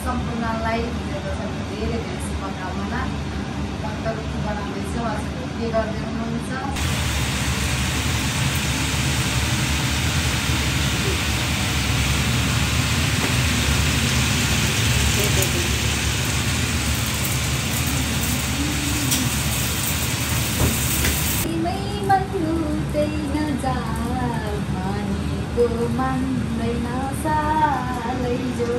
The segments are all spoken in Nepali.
सम्पूर्णलाई धेरै धेरै शुभकामना। भक्तहरू बनाउँदैछु, हजुर के गर्दै हुनुहुन्छ? मान्दैन सालै जो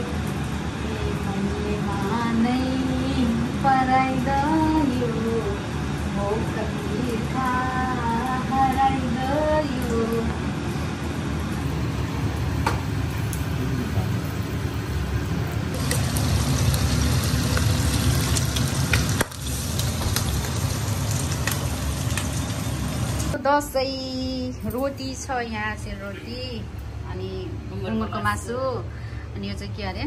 नै पराइदयो हो कतिखा हराइदयो। दसैँ रोटी छ यहाँ, सेलरोटी अनि ढुङ्गुरको मासु अनि यो चाहिँ के अरे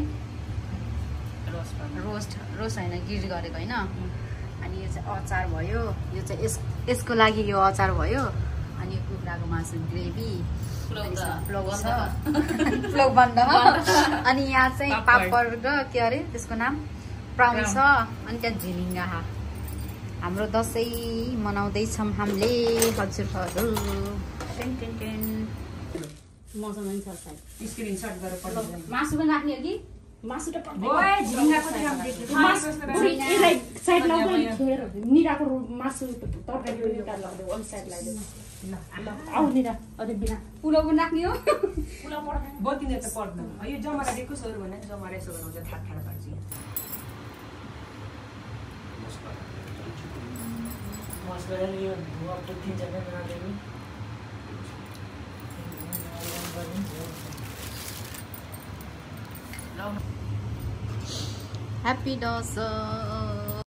रोस्ट होइन गिर गरेको होइन। अनि यो चाहिँ अचार भयो, यो चाहिँ यसको लागि यो अचार भयो। अनि यो कुखुराको मासु ग्रेभी, प्लग छ प्लग बन्द। अनि यहाँ चाहिँ पापड र के अरे त्यसको नाम प्राउन छ। अनि त्यहाँ झिलिङ्गा हाम्रो दसैँ मनाउँदैछौँ हामीले हजुरहरू। मासु पनि राख्ने हो कि मासु त निराको मासु तरकारी पुलाउ पनि राख्ने हो। बतिने त पर्दैन यो जमारा दिएको सर भने जमारा यसो बनाउँछ ठाड ठाड पार्छ। Happy Dasa.